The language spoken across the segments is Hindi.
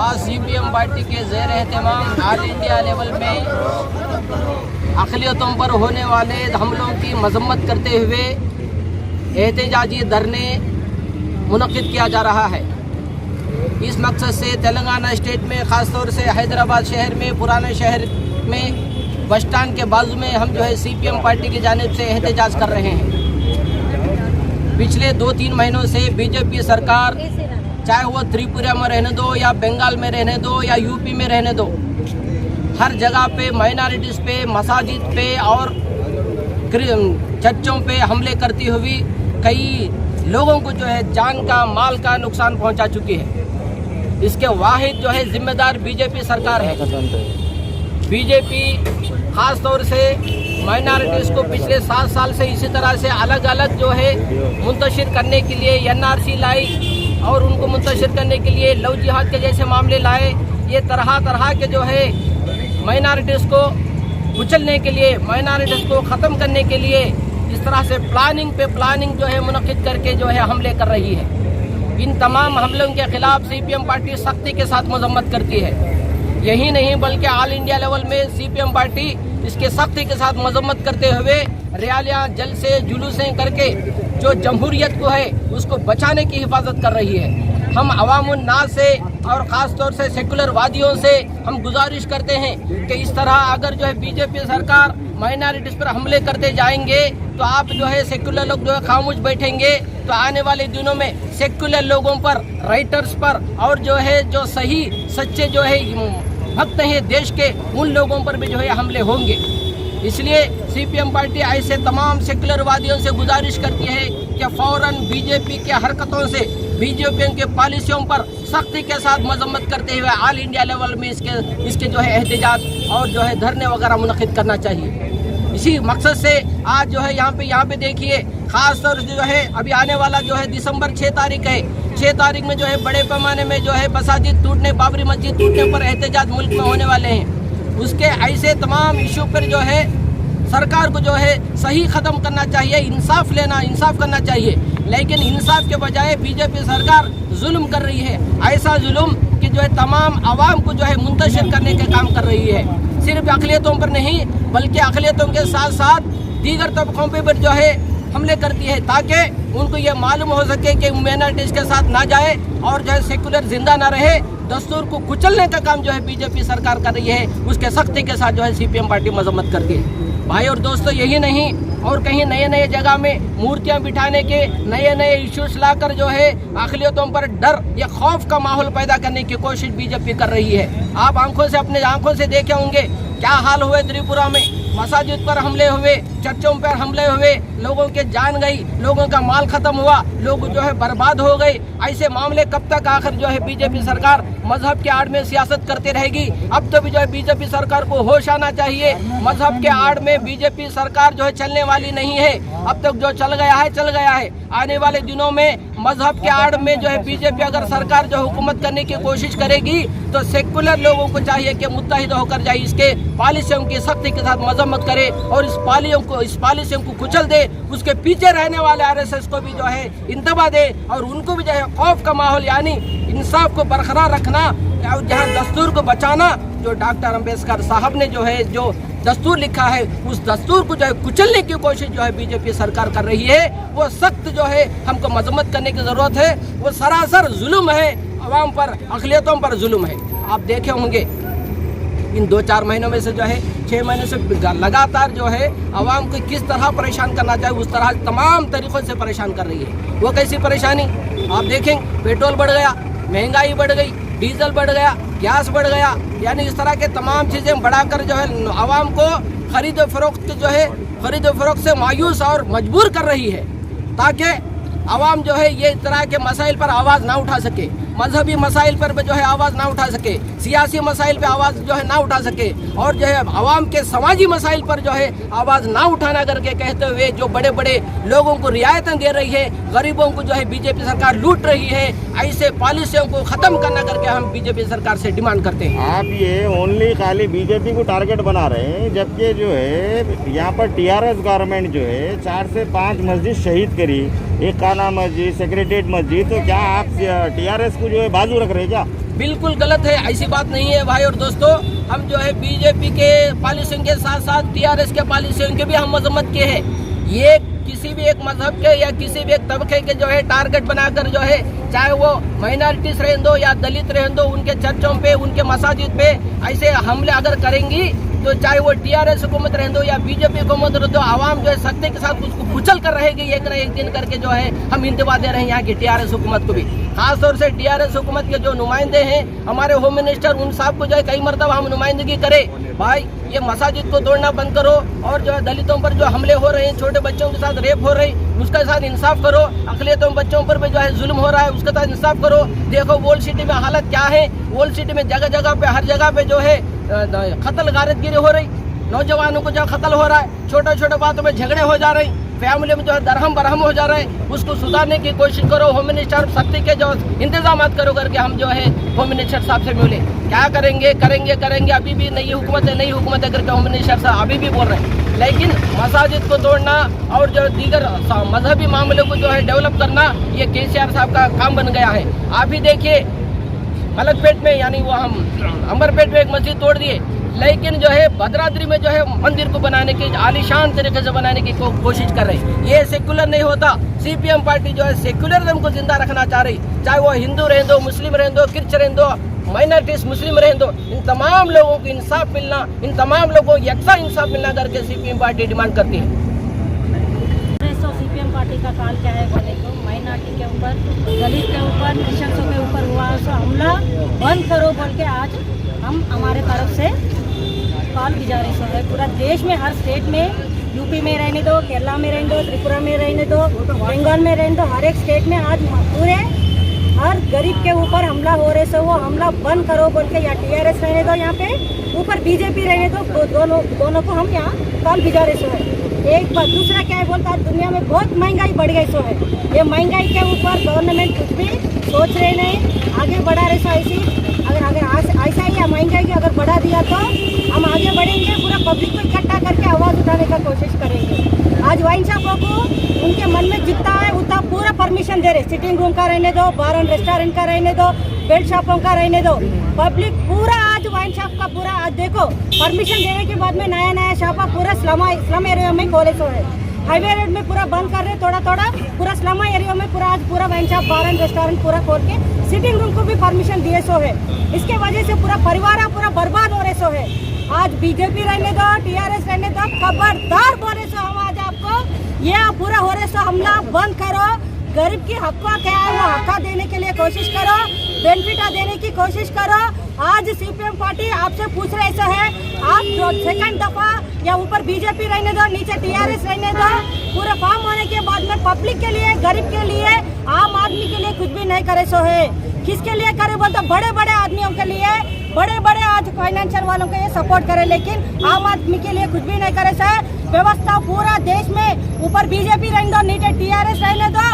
आज सीपीएम पार्टी के ज़ेर एहतमाम ऑल इंडिया लेवल में अक़लियतों पर होने वाले हमलों की मजम्मत करते हुए एहतजाजी धरने मुनक़िद किया जा रहा है। इस मकसद से तेलंगाना स्टेट में ख़ास तौर से हैदराबाद शहर में, पुराने शहर में, बस स्टैंड के बाजू में हम जो है सीपीएम पार्टी की जानिब से एहतजाज कर रहे हैं। पिछले 2-3 महीनों से बीजेपी सरकार, चाहे वो त्रिपुरा में रहने दो या बंगाल में रहने दो या यूपी में रहने दो, हर जगह पे माइनॉरिटीज़ पे, मसाजिद पे और चर्चों पे हमले करती हुई कई लोगों को जो है जान का, माल का नुकसान पहुंचा चुकी है। इसके वाहिद जो है जिम्मेदार बीजेपी सरकार है। बीजेपी ख़ास तौर से माइनॉरिटीज़ को पिछले 7 साल से इसी तरह से अलग अलग जो है मुंतशिर करने के लिए एनआरसी लाई और उनको मुंतशिर करने के लिए लव जिहाद के जैसे मामले लाए। ये तरह तरह के जो है माइनॉरिटीज़ को कुचलने के लिए, माइनॉरिटीज़ को ख़त्म करने के लिए इस तरह से प्लानिंग पे प्लानिंग जो है मुनक़िद करके जो है हमले कर रही है। इन तमाम हमलों के ख़िलाफ़ सीपीएम पार्टी सख्ती के साथ मजम्मत करती है। यही नहीं बल्कि ऑल इंडिया लेवल में सीपीएम पार्टी इसके सख्ती के साथ मजम्मत करते हुए रैलियाँ, जलसे, जुलूसें करके जो जमहूरियत को है उसको बचाने की हिफाजत कर रही है। हम अवामुन नास से और ख़ास तौर से सेकुलर वादियों से हम गुजारिश करते हैं कि इस तरह अगर जो है बीजेपी सरकार माइनॉरिटीज़ पर हमले करते जाएंगे तो आप जो है सेकुलर लोग जो है खामोश बैठेंगे तो आने वाले दिनों में सेकुलर लोगों पर, राइटर्स पर और जो है जो सही सच्चे जो है भक्त हैं देश के, उन लोगों पर भी जो है हमले होंगे। इसलिए सीपीएम पार्टी ऐसे तमाम सेकुलर वादियों से गुजारिश करती है कि फ़ौरन बीजेपी के हरकतों से, बीजेपी के पॉलिसियों पर सख्ती के साथ मजम्मत करते हुए ऑल इंडिया लेवल में इसके जो है एहतजाज और जो है धरने वगैरह मुनक़िद करना चाहिए। इसी मकसद से आज जो है यहाँ पे देखिए, ख़ास तौर से जो है अभी आने वाला जो है दिसंबर 6 तारीख है। 6 तारीख में जो है बड़े पैमाने में जो है मसाजिद टूटने, बाबरी मस्जिद टूटने पर एहतजाज मुल्क में होने वाले हैं। उसके ऐसे तमाम इशू पर जो है सरकार को जो है सही ख़त्म करना चाहिए, इंसाफ करना चाहिए। लेकिन इंसाफ के बजाय बीजेपी सरकार जुल्म कर रही है। ऐसा जुल्म कि जो है तमाम आवाम को जो है मुंतशिर करने के काम कर रही है। सिर्फ अक़लियतों पर नहीं बल्कि अक़लियतों के साथ साथ दीगर तबकों पर जो है हमले करती है ताकि उनको ये मालूम हो सके कि माइनॉरिटीज़ के साथ ना जाए और जो है सेकुलर जिंदा ना रहे। दस्तूर को कुचलने का काम जो है बीजेपी सरकार कर रही है, उसके सख्ती के साथ जो है सीपीएम पार्टी मजम्मत करती है। भाई और दोस्तों, यही नहीं और कहीं नए जगह में मूर्तियां बिठाने के नए इश्यूज लाकर जो है अक़लियतों पर डर या खौफ का माहौल पैदा करने की कोशिश बीजेपी कर रही है। आप अपने आंखों से देखे होंगे क्या हाल हुए त्रिपुरा में, मसाजिद पर हमले हुए, चर्चों पर हमले हुए, लोगों के जान गई, लोगों का माल खत्म हुआ, लोग जो है बर्बाद हो गए। ऐसे मामले कब तक आखिर जो है बीजेपी सरकार मजहब के आड़ में सियासत करती रहेगी? अब तो भी जो है बीजेपी सरकार को होश आना चाहिए। मजहब के आड़ में बीजेपी सरकार जो है चलने वाली नहीं है। अब तक जो चल गया है। आने वाले दिनों में मजहब के आड़ में जो है बीजेपी अगर सरकार जो हुकूमत करने की कोशिश करेगी तो सेकुलर लोगों को चाहिए कि मुत्तहिद होकर जाए, इसके पॉलिसियों की सख्ती के साथ मजम्मत करे और इस पॉलिसियों को कुचल दे। उसके पीछे रहने वाले आरएसएस को भी जो है इंतबा दे और उनको भी जो है खौफ का माहौल यानी इंसाफ को बरकरार रखना और जहाँ दस्तूर को बचाना, जो डॉक्टर अम्बेडकर साहब ने जो है जो दस्तूर लिखा है उस दस्तूर को जो है कुचलने की कोशिश जो है बीजेपी सरकार कर रही है। वो सख्त जो है हमको मजम्मत करने की ज़रूरत है। वो सरासर जुल्म है, अवाम पर, अक़लियतों पर जुल्म है। आप देखे होंगे इन 2-4 महीनों में से जो है 6 महीने से लगातार जो है आवाम को किस तरह परेशान करना चाहिए उस तरह तमाम तरीक़ों से परेशान कर रही है। वो कैसी परेशानी आप देखें, पेट्रोल बढ़ गया, महंगाई बढ़ गई, डीजल बढ़ गया, गैस बढ़ गया, यानी इस तरह के तमाम चीज़ें बढ़ाकर जो है आवाम को खरीद फरोख्त से मायूस और मजबूर कर रही है ताकि आवाम जो है ये तरह के मसाइल पर आवाज़ ना उठा सके, मजहबी मसाइल पर जो है आवाज़ ना उठा सके, सियासी मसाइल पर आवाज़ जो है ना उठा सके और जो है आवाम के समाजी मसाइल पर जो है आवाज़ ना उठाना करके कहते हुए जो बड़े बड़े लोगों को रियायतें दे रही है, गरीबों को जो है बीजेपी सरकार लूट रही है। ऐसे पॉलिसियों को ख़त्म करना करके हम बीजेपी सरकार से डिमांड करते हैं। आप ये ओनली खाली बीजेपी को टारगेट बना रहे हैं, जबकि जो है यहाँ पर टीआरएस गवर्नमेंट जो है 4 से 5 मस्जिद शहीद करी, एक काना मस्जिद, सेक्रेटेरिएट मस्जिद। तो क्या आप टीआरएस को जो है बाजू रख रहे हैं क्या? बिल्कुल गलत है, ऐसी बात नहीं है भाई और दोस्तों। हम जो है बीजेपी के पॉलिसियों के साथ साथ टीआरएस के पॉलिसियों के भी हम मजम्मत किए हैं। ये किसी भी एक मजहब के या किसी भी एक तबके के जो है टारगेट बनाकर जो है, चाहे वो माइनॉरिटीज रहें दो या दलित रहें दो, उनके चर्चों पे, उनके मसाजिद पे ऐसे हमले अगर करेंगी तो चाहे वो टीआरएस हुकूमत रहें दो या बीजेपी हुकूमत रहें दो, आवाम जो है सत्ते के साथ उसको कुचल कर रहेगी एक न एक दिन करके जो है हम इंतबा दे रहे हैं यहाँ की टीआरएस हुकूमत को भी। खासतौर से टीआरएस हुकूमत के जो नुमाइंदे हैं, हमारे होम मिनिस्टर, उन साहब को जो है कई मरतबा हम नुमाइंदगी करें, भाई ये मसाजिद को तोड़ना बंद करो और जो है दलितों पर जो हमले हो रहे हैं, छोटे बच्चों के साथ रेप हो रही, उसके साथ इंसाफ करो। अकलियतों बच्चों पर भी जो है जुल्म हो रहा है, उसके साथ इंसाफ करो। देखो वॉल सिटी में हालत क्या है, वॉल सिटी में जगह जगह पे, हर जगह पे जो है कत्ल गारतगिरी हो रही, नौजवानों को जो कत्ल हो रहा है, छोटे छोटे बातों में झगड़े हो जा रहे, फैमिली में जो है दरहम बरहम हो जा रहे हैं, उसको सुधारने की कोशिश करो। होम मिनिस्टर सख्ती के जो इंतजाम करो करके हम जो है होम मिनिस्टर साहब से मिले। क्या करेंगे करेंगे अभी भी नई हुकूमत है करके होम मिनिस्टर साहब अभी भी बोल रहे हैं। लेकिन मसाजिद को तोड़ना और जो दीगर मजहबी मामलों को जो है डेवलप करना, ये केसीआर साहब का काम बन गया है। आप ही देखिए मलकपेट में, यानी वो हम अंबरपेट में एक मस्जिद तोड़ दिए, लेकिन जो है भद्राद्री में जो है मंदिर को बनाने की, आलीशान तरीके से बनाने की कोशिश कर रही। ये सेकुलर नहीं होता। सीपीएम पार्टी जो है सेकुलरिज्म को जिंदा रखना चाह रही, चाहे वो हिंदू रहें दो, मुस्लिम रहें दो, क्रिश्चियन रहें दो, माइनॉरिटीज मुस्लिम रहें दो, इन तमाम लोगों को इंसाफ मिलना, इन तमाम लोगों को यकसा इंसाफ मिलना करके सीपीएम पार्टी डिमांड करती है। सीपीएम पार्टी का काल क्या है बोले तो, माइनॉरिटी के ऊपर, दलित के ऊपर, क्रिश्चियनों के ऊपर हुआ सो हमला बंद करो बोल के आज हम हमारे तरफ से कॉल गुजारिश है। पूरा देश में, हर स्टेट में, यूपी में रहने दो, केरला में रहने दो, त्रिपुरा में रहने दो, बंगाल में रहने दो, हर एक स्टेट में आज पूरे हर गरीब के ऊपर हमला हो रहे सो वो हमला बंद करो बोल के, या टीआरएस रहने दो यहाँ पे, ऊपर बीजेपी रहने दो, दोनों को हम यहाँ कॉल गुजारिश है। एक बात, दूसरा क्या है बोलता है, दुनिया में बहुत महंगाई बढ़ गई सो है। ये महंगाई के ऊपर गवर्नमेंट कुछ भी सोच रहे नहीं, आगे बढ़ा रहे सो ऐसी। अगर ऐसा ही महंगाई की अगर बढ़ा दिया तो हम आगे बढ़ेंगे, पूरा पब्लिक को इकट्ठा करके आवाज़ उठाने का कोशिश करेंगे। आज वाइन शॉपों को उनके मन में जितना है उतना पूरा परमिशन दे रहे, सिटिंग रूम का रहने दो, बार एंड रेस्टोरेंट का रहने दो, बेल्ट शॉपों का रहने दो, पब्लिक पूरा आज वाइन शॉप का पूरा आज देखो परमिशन देने के बाद में नया शॉप पूरा स्लम एरिया में खोले सो है। हाईवे रोड में पूरा बंद कर रहे, थोड़ा पूरा स्लम एरिया में पूरा आज पूरा wine shop, bar and restaurant पूरा खोल के सिटिंग रूम को भी परमिशन दिए सो है। इसके वजह से पूरा परिवार पूरा बर्बाद हो रहे सो है। आज बीजेपी रहने दो, टीआरएस रहने दो, खबरदार बोले सो हम आज आपको, ये पूरा हो रहे सो हमला बंद करो। गरीब की हक्का क्या है वो हक्का देने के लिए कोशिश करो, बेनिफिट देने की कोशिश करो। आज सीपीएम पार्टी आपसे पूछ रहे सो है, आप सेकंड दफा या ऊपर बीजेपी रहने दो, नीचे टीआरएस रहने दो, पूरा फॉर्म होने के बाद में पब्लिक के लिए, गरीब के लिए, आम आदमी के लिए कुछ भी नहीं करे सो है। किसके लिए करे बोलते, बड़े बड़े आदमियों के लिए, बड़े बड़े आज फाइनेंशियल वालों को ये सपोर्ट करे, लेकिन आम आदमी के लिए कुछ भी नहीं करे सो। व्यवस्था पूरा देश में ऊपर बीजेपी रहने दो, नीचे टीआरएस रहने दो,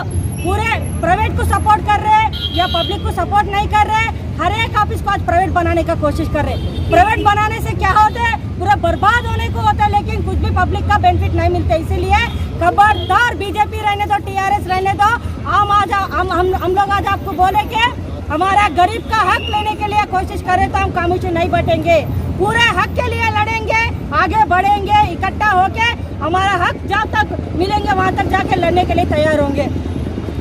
पूरे प्राइवेट को सपोर्ट कर रहे या पब्लिक को सपोर्ट नहीं कर रहे। हर एक ऑफिस को आज प्राइवेट बनाने का कोशिश कर रहे। प्राइवेट बनाने से क्या होता है, पूरा बर्बाद होने को होता है, लेकिन कुछ भी पब्लिक का बेनिफिट नहीं मिलता। इसीलिए खबरदार बीजेपी रहने दो, टीआरएस रहने दो। हम लोग आज आपको बोले कि हमारा गरीब का हक लेने के लिए कोशिश करें तो हम खामोशी नहीं बैठेंगे, पूरे हक के लिए लड़ेंगे, आगे बढ़ेंगे, इकट्ठा होके हमारा हक जहाँ तक मिलेंगे वहाँ तक जाके लड़ने के लिए तैयार होंगे।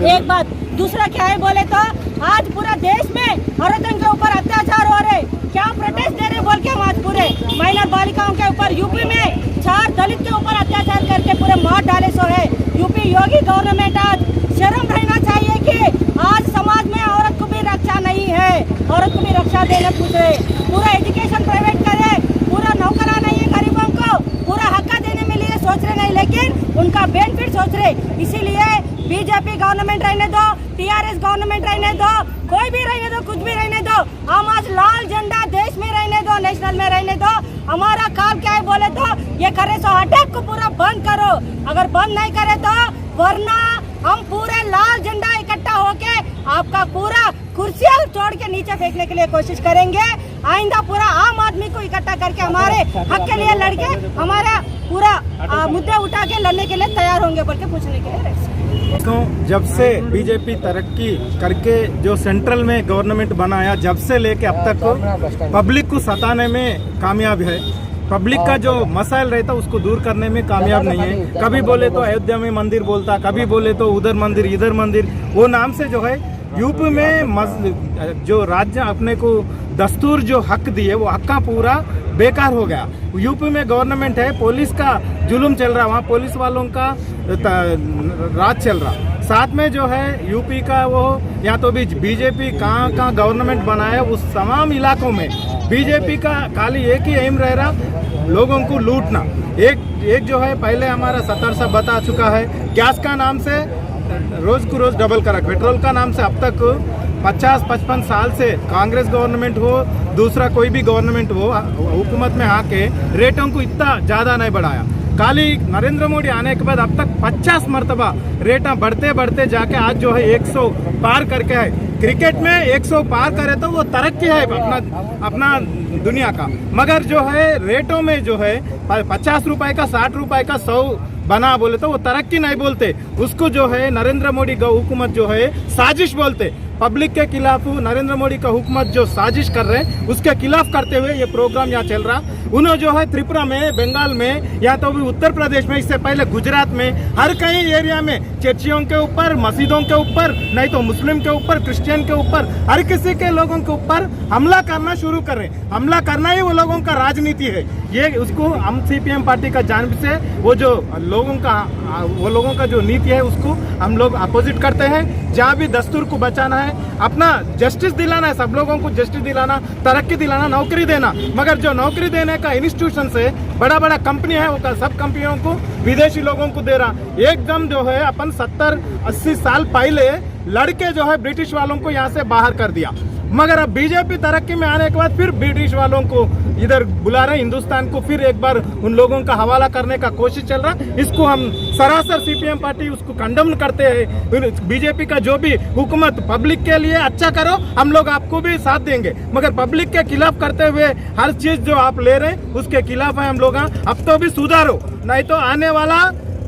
एक बात, दूसरा क्या है बोले तो, आज पूरा देश में औरतों के ऊपर अत्याचार हो रहे, क्या प्रोटेस्ट दे रहे बोल के हम आज पूरे माइनर बालिकाओं के ऊपर, यूपी में 4 दलित के ऊपर अत्याचार करके पूरे मार डाले सो है। यूपी योगी गवर्नमेंट आज शर्म रहना चाहिए कि आज समाज में औरत को भी रक्षा नहीं है, औरत को भी रक्षा देने पूछ रहे। पूरा एजुकेशन प्राइवेट करे, पूरा नौकरा नहीं है गरीबों को, पूरा हक्का देने में लिए सोच रहे नहीं, लेकिन उनका बेनिफिट सोच रहे। इसीलिए बीजेपी गवर्नमेंट रहने दो, टीआरएस गवर्नमेंट रहने दो, कोई भी रहने दो, कुछ भी रहने दो, हम आज लाल झंडा देश में रहने दो, नेशनल में रहने दो। हमारा काम क्या है बोले तो, ये करे सो अटैक को पूरा बंद करो। अगर बंद नहीं करे तो वरना हम पूरे लाल झंडा इकट्ठा होके आपका पूरा कुर्सियां तोड़ के नीचे फेंकने के लिए कोशिश करेंगे। आइंदा पूरा आम आदमी को इकट्ठा करके हमारे हक के लिए लड़के, हमारा पूरा मुद्दे उठा के लड़ने के लिए तैयार होंगे बोल के पूछने के लिए। तो जब से बीजेपी तरक्की करके जो सेंट्रल में गवर्नमेंट बनाया, जब से लेके अब तक पब्लिक को सताने में कामयाब है। पब्लिक का जो मसाइल रहता उसको दूर करने में कामयाब नहीं है। कभी बोले तो अयोध्या में मंदिर बोलता, कभी बोले तो उधर मंदिर इधर मंदिर, वो नाम से जो है यूपी में जो राज्य अपने को दस्तूर जो हक दिए वो हक का पूरा बेकार हो गया। यूपी में गवर्नमेंट है, पुलिस का जुल्म चल रहा, वहाँ पुलिस वालों का राज चल रहा। साथ में जो है यूपी का वो या तो भी बीजेपी कहाँ गवर्नमेंट बनाया, उस तमाम इलाकों में बीजेपी का खाली एक ही एम रह रहा, लोगों को लूटना। एक जो है पहले हमारा 70 साहब बता चुका है, गैस का नाम से रोज को रोज डबल करा, पेट्रोल का नाम से अब तक 50-55 साल से कांग्रेस गवर्नमेंट हो, दूसरा कोई भी गवर्नमेंट हो, हुकूमत में आके रेटों को इतना ज़्यादा नहीं बढ़ाया। खाली नरेंद्र मोदी आने के बाद अब तक 50 मरतबा रेटा बढ़ते बढ़ते जाके आज जो है 100 पार करके है। क्रिकेट में 100 पार करे तो वो तरक्की है अपना दुनिया का, मगर जो है रेटों में जो है 50 रुपए का 60 रुपए का 100 बना बोले तो वो तरक्की नहीं बोलते, उसको जो है नरेंद्र मोदी का हुकूमत जो है साजिश बोलते। पब्लिक के खिलाफ नरेंद्र मोदी का हुकूमत जो साजिश कर रहे हैं उसके खिलाफ करते हुए ये प्रोग्राम यहाँ चल रहा। उन्होंने जो है त्रिपुरा में, बंगाल में, या तो भी उत्तर प्रदेश में, इससे पहले गुजरात में, हर कई एरिया में चर्चियों के ऊपर, मस्जिदों के ऊपर, नहीं तो मुस्लिम के ऊपर, क्रिश्चियन के ऊपर, हर किसी के लोगों के ऊपर हमला करना शुरू कर रहे हैं। हमला करना ही वो लोगों का राजनीति है। ये उसको हम सीपीएम पार्टी का जानिब से वो लोगों का जो नीति है उसको हम लोग अपोजिट करते हैं। जहाँ भी दस्तूर को बचाना है, अपना जस्टिस दिलाना है, सब लोगों को जस्टिस दिलाना, तरक्की दिलाना, नौकरी देना, मगर जो नौकरी देने का इंस्टीट्यूशन से बड़ा कंपनी है वो सब कंपनियों को विदेशी लोगों को दे रहा। एकदम जो है अपन 70-80 साल पहले लड़के जो है ब्रिटिश वालों को यहाँ से बाहर कर दिया, मगर अब बीजेपी तरक्की में आने के बाद फिर ब्रिटिश वालों को इधर बुला रहे, हिंदुस्तान को फिर एक बार उन लोगों का हवाला करने का कोशिश चल रहा। इसको हम सरासर सीपीएम पार्टी उसको कंडम करते हैं। बीजेपी का जो भी हुकूमत पब्लिक के लिए अच्छा करो, हम लोग आपको भी साथ देंगे, मगर पब्लिक के खिलाफ करते हुए हर चीज जो आप ले रहे हैं उसके खिलाफ है हम लोग। अब तो भी सुधारो, नहीं तो आने वाला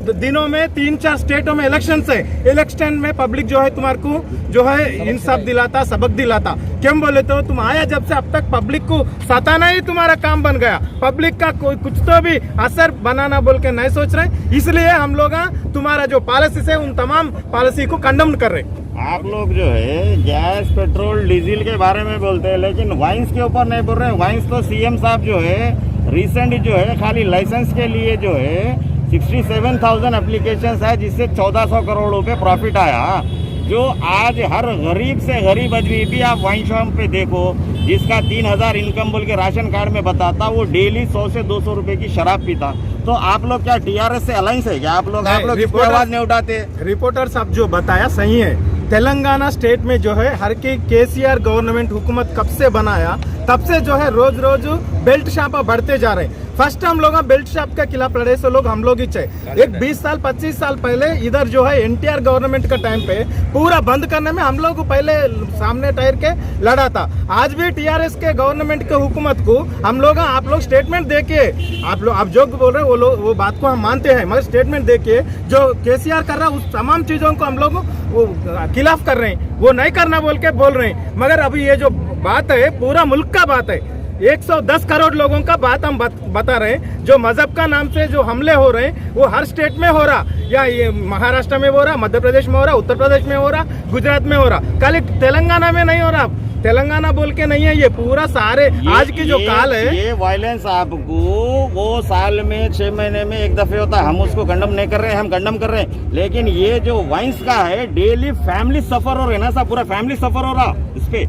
दिनों में 3-4 स्टेटों में इलेक्शन में पब्लिक जो है तुम्हारे को जो है इंसाफ दिलाता, सबक दिलाता। क्यों बोले तो तुम आया जब से अब तक पब्लिक को सताना ही तुम्हारा काम बन गया। पब्लिक का कोई कुछ तो भी असर बनाना बोल के नहीं सोच रहे, इसलिए हम लोग तुम्हारा जो पॉलिसी है उन तमाम पॉलिसी को कंडम कर रहे। आप लोग जो है गैस, पेट्रोल, डीजल के बारे में बोलते हैं, लेकिन वाइन्स के ऊपर नहीं बोल रहे। वाइन्स तो सीएम साहब जो है रिसेंट जो है खाली लाइसेंस के लिए जो है 67,000 एप्लीकेशंस है, जिससे 1400 करोड़ रुपए प्रॉफिट आया। जो आज हर गरीब से गरीब आदमी भी आप वाइन शॉप पे देखो, जिसका 3000 इनकम बोल के राशन कार्ड में बताता, वो डेली 100 से 200 रुपए की शराब पीता। तो आप लोग क्या टीआरएस से अलायंस है क्या? आप लोग इसको आवाज नहीं उठाते? रिपोर्टर साहब जो बताया सही है। तेलंगाना स्टेट में जो है हर की केसीआर गवर्नमेंट हुकूमत कब से बनाया तब से जो है रोज बेल्ट शॉप बढ़ते जा रहे हैं। फर्स्ट हम लोग बेल्ट शॉप के खिलाफ लड़े, सो लोग हम लोग ही चाहिए। एक 20 साल 25 साल पहले इधर जो है एनटीआर गवर्नमेंट का टाइम पे पूरा बंद करने में हम लोग पहले सामने टायर के लड़ा था। आज भी टीआरएस के गवर्नमेंट के हुकूमत को हम लोग, आप लोग स्टेटमेंट देखिए, आप जो बोल रहे हैं वो बात को हम मानते हैं, मगर स्टेटमेंट देखिए जो केसीआर कर रहा है उस तमाम चीजों को हम लोग खिलाफ कर रहे हैं, वो नहीं करना बोल रहे हैं। मगर अभी ये जो बात है पूरा मुल्क का बात है, 110 करोड़ लोगों का बात हम बता रहे हैं। जो मजहब का नाम से जो हमले हो रहे हैं वो हर स्टेट में हो रहा, या ये महाराष्ट्र में हो रहा, मध्य प्रदेश में हो रहा, उत्तर प्रदेश में हो रहा, गुजरात में हो रहा, खाली तेलंगाना में नहीं हो रहा। तेलंगाना बोल के नहीं है, ये पूरा सारे आज की जो काल है, ये वायलेंस आपको वो साल में 6 महीने में एक दफे होता है। हम उसको कंडम नहीं कर रहे हैं, हम कंडम कर रहे हैं, लेकिन ये जो वाइन्स का है डेली फैमिली सफर हो रहे ना, सब पूरा फैमिली सफर हो रहा। इस पे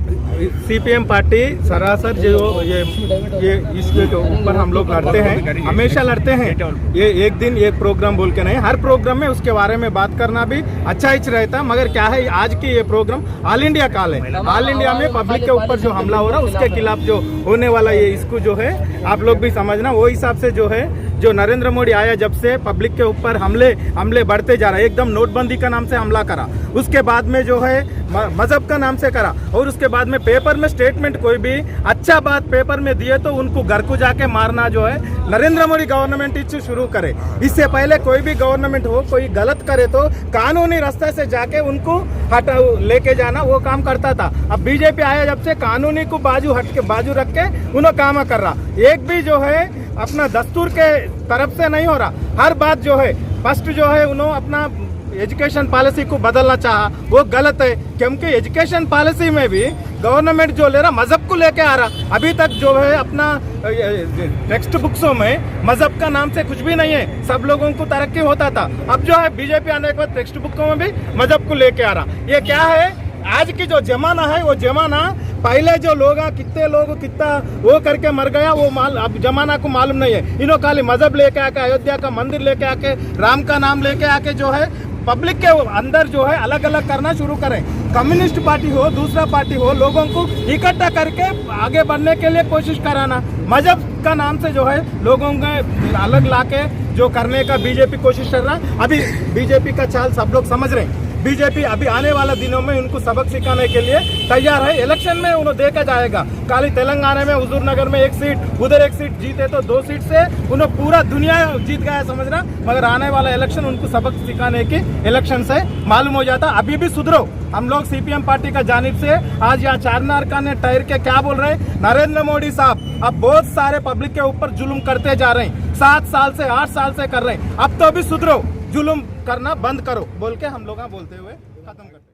सीपीएम पार्टी सरासर जो ये इसके ऊपर हम लोग लड़ते हैं, हमेशा लड़ते हैं। ये एक दिन एक प्रोग्राम बोल के नहीं, हर प्रोग्राम में उसके बारे में बात करना भी अच्छा ही रहता। मगर क्या है, आज की ये प्रोग्राम ऑल इंडिया काल है। ऑल इंडिया में पब्लिक के ऊपर जो हमला हो रहा है उसके खिलाफ जो होने वाला, ये इसको जो है आप लोग भी समझना। वो हिसाब से जो है जो नरेंद्र मोदी आया जब से पब्लिक के ऊपर हमले बढ़ते जा रहा है। एकदम नोटबंदी का नाम से हमला करा, उसके बाद में जो है मजहब का नाम से करा, और उसके बाद में पेपर में स्टेटमेंट कोई भी अच्छा बात पेपर में दिए तो उनको घर को जाके मारना जो है नरेंद्र मोदी गवर्नमेंट इस शुरू करे। इससे पहले कोई भी गवर्नमेंट हो, कोई गलत करे तो कानूनी रास्ते से जाके उनको हटा लेके जाना, वो काम करता था। अब बीजेपी आया जब से कानूनी को बाजू रख के उन्होंने काम कर रहा, एक भी जो है अपना दस्तूर के तरफ से नहीं हो रहा। हर बात जो है फर्स्ट जो है उन्होंने अपना एजुकेशन पॉलिसी को बदलना चाहा, वो गलत है, क्योंकि एजुकेशन पॉलिसी में भी गवर्नमेंट जो ले रहा मजहब को लेके आ रहा। अभी तक जो है अपना टेक्स्ट बुक्सों में मजहब का नाम से कुछ भी नहीं है, सब लोगों को तरक्की होता था। अब जो है बीजेपी आने के बाद टेक्स्ट बुकों में भी मजहब को लेके आ रहा। ये क्या है, आज की जो जमाना है वो जमाना पहले जो लोग कितने लोग कितना वो करके मर गया वो अब जमाना को मालूम नहीं है। इन्हों खाली मजहब लेके आके, अयोध्या का मंदिर लेके आके, राम का नाम लेके आके जो है पब्लिक के अंदर जो है अलग अलग करना शुरू करें। कम्युनिस्ट पार्टी हो, दूसरा पार्टी हो, लोगों को इकट्ठा करके आगे बढ़ने के लिए कोशिश कराना, मजहब का नाम से जो है लोगों को अलग लाके जो करने का बीजेपी कोशिश कर रहा। अभी बीजेपी का चाल सब लोग समझ रहे हैं। बीजेपी अभी आने वाले दिनों में उनको सबक सिखाने के लिए तैयार है। इलेक्शन में उन्हें देखा जाएगा, खाली तेलंगाना में हुजूर नगर में 1 सीट, उधर 1 सीट जीते तो 2 सीट से उन्हें पूरा दुनिया जीत गया समझ रहा। मगर आने वाला इलेक्शन उनको सबक सिखाने की इलेक्शन से मालूम हो जाता। अभी भी सुधरो। हम लोग सीपीएम पार्टी का जानिब से आज यहाँ चारनार का ने टायर के क्या बोल रहे हैं, नरेंद्र मोदी साहब अब बहुत सारे पब्लिक के ऊपर जुल्म करते जा रहे हैं, 7 साल से 8 साल से कर रहे हैं, अब तो भी सुधरो, जुल्म करना बंद करो बोल के हम लोग बोलते हुए खत्म करते हैं।